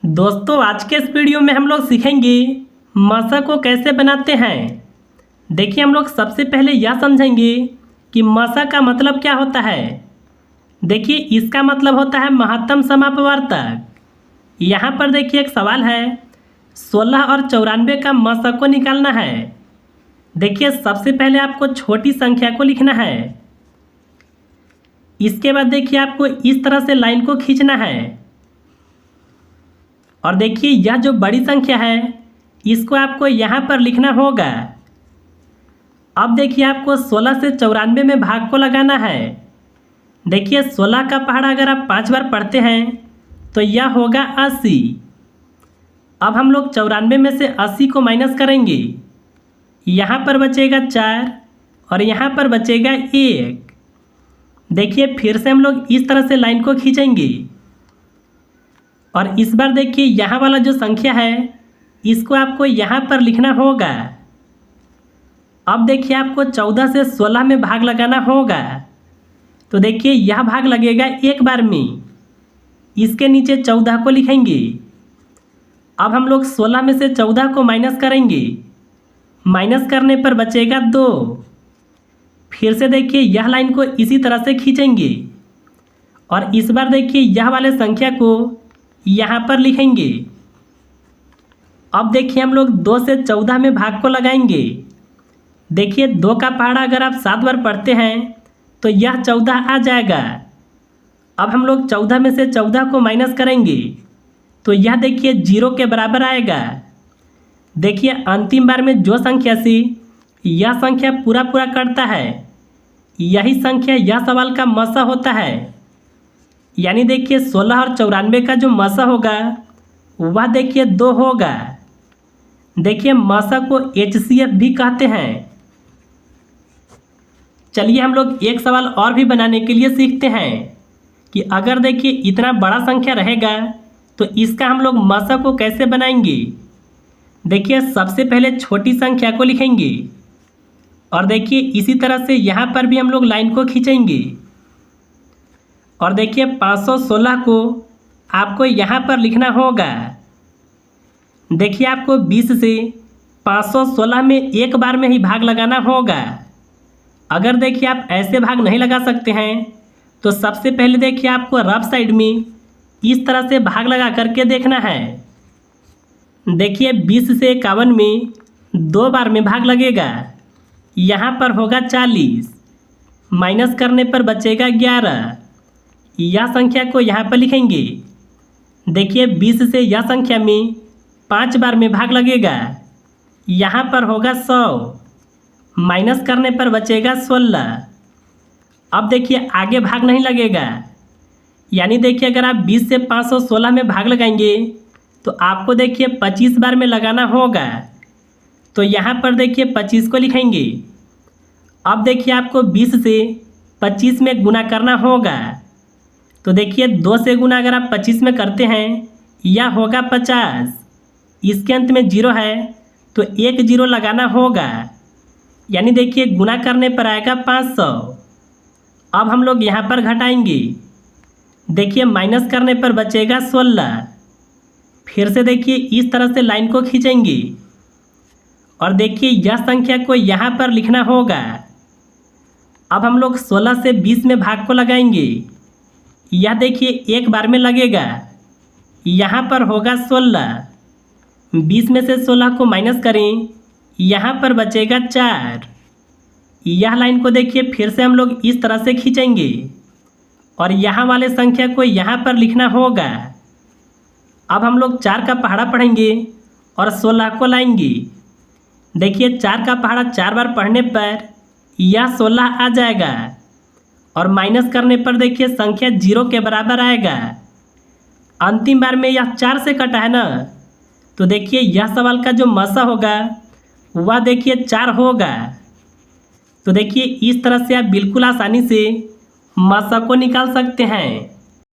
दोस्तों आज के इस वीडियो में हम लोग सीखेंगे मशा को कैसे बनाते हैं। देखिए हम लोग सबसे पहले यह समझेंगे कि मशा का मतलब क्या होता है। देखिए इसका मतलब होता है महत्तम समापवर्तक। यहाँ पर देखिए एक सवाल है 16 और 94 का मशा को निकालना है। देखिए सबसे पहले आपको छोटी संख्या को लिखना है। इसके बाद देखिए आपको इस तरह से लाइन को खींचना है और देखिए यह जो बड़ी संख्या है इसको आपको यहाँ पर लिखना होगा। अब देखिए आपको 16 से 94 में भाग को लगाना है। देखिए 16 का पहाड़ा अगर आप 5 बार पढ़ते हैं तो यह होगा 80। अब हम लोग 94 में से 80 को माइनस करेंगे। यहाँ पर बचेगा 4 और यहाँ पर बचेगा 1। देखिए फिर से हम लोग इस तरह से लाइन को खींचेंगे और इस बार देखिए यहाँ वाला जो संख्या है इसको आपको यहाँ पर लिखना होगा। अब देखिए आपको 14 से 16 में भाग लगाना होगा। तो देखिए यह भाग लगेगा एक बार में, इसके नीचे 14 को लिखेंगे। अब हम लोग 16 में से 14 को माइनस करेंगे। माइनस करने पर बचेगा 2। फिर से देखिए यह लाइन को इसी तरह से खींचेंगे और इस बार देखिए यह वाले संख्या को यहाँ पर लिखेंगे। अब देखिए हम लोग 2 से 14 में भाग को लगाएंगे। देखिए 2 का पहाड़ा अगर आप 7 बार पढ़ते हैं तो यह 14 आ जाएगा। अब हम लोग 14 में से 14 को माइनस करेंगे तो यह देखिए 0 के बराबर आएगा। देखिए अंतिम बार में जो संख्या से यह संख्या पूरा कटता है यही संख्या यह सवाल का मशा होता है। यानी देखिए 16 और 94 का जो मशा होगा वह देखिए 2 होगा। देखिए मशा को HCF भी कहते हैं। चलिए हम लोग एक सवाल और भी बनाने के लिए सीखते हैं कि अगर देखिए इतना बड़ा संख्या रहेगा तो इसका हम लोग मशा को कैसे बनाएंगे। देखिए सबसे पहले छोटी संख्या को लिखेंगे और देखिए इसी तरह से यहाँ पर भी हम लोग लाइन को खींचेंगे और देखिए 516 को आपको यहाँ पर लिखना होगा। देखिए आपको 20 से 516 में एक बार में ही भाग लगाना होगा। अगर देखिए आप ऐसे भाग नहीं लगा सकते हैं तो सबसे पहले देखिए आपको रफ साइड में इस तरह से भाग लगा करके देखना है। देखिए 20 से 51 में 2 बार में भाग लगेगा। यहाँ पर होगा 40, माइनस करने पर बचेगा 11। यह संख्या को यहाँ पर लिखेंगे। देखिए 20 से यह संख्या में 5 बार में भाग लगेगा। यहाँ पर होगा 100, माइनस करने पर बचेगा 16। अब देखिए आगे भाग नहीं लगेगा। यानी देखिए अगर आप 20 से 516 में भाग लगाएंगे तो आपको देखिए 25 बार में लगाना होगा। तो यहाँ पर देखिए 25 को लिखेंगे। अब देखिए आपको 20 से 25 में गुना करना होगा। तो देखिए 2 से गुना अगर आप 25 में करते हैं यह होगा 50। इसके अंत में 0 है तो एक 0 लगाना होगा। यानी देखिए गुना करने पर आएगा 500। अब हम लोग यहाँ पर घटाएंगे। देखिए माइनस करने पर बचेगा 16। फिर से देखिए इस तरह से लाइन को खींचेंगे और देखिए यह संख्या को यहाँ पर लिखना होगा। अब हम लोग 16 से 20 में भाग को लगाएंगे। यह देखिए एक बार में लगेगा। यहाँ पर होगा 16। 20 में से 16 को माइनस करें, यहाँ पर बचेगा 4। यह लाइन को देखिए फिर से हम लोग इस तरह से खींचेंगे और यहाँ वाले संख्या को यहाँ पर लिखना होगा। अब हम लोग 4 का पहाड़ा पढ़ेंगे और 16 को लाएंगे। देखिए 4 का पहाड़ा 4 बार पढ़ने पर यह 16 आ जाएगा और माइनस करने पर देखिए संख्या 0 के बराबर आएगा। अंतिम बार में यह 4 से कटा है ना, तो देखिए यह सवाल का जो मशा होगा वह देखिए 4 होगा। तो देखिए इस तरह से आप बिल्कुल आसानी से मशा को निकाल सकते हैं।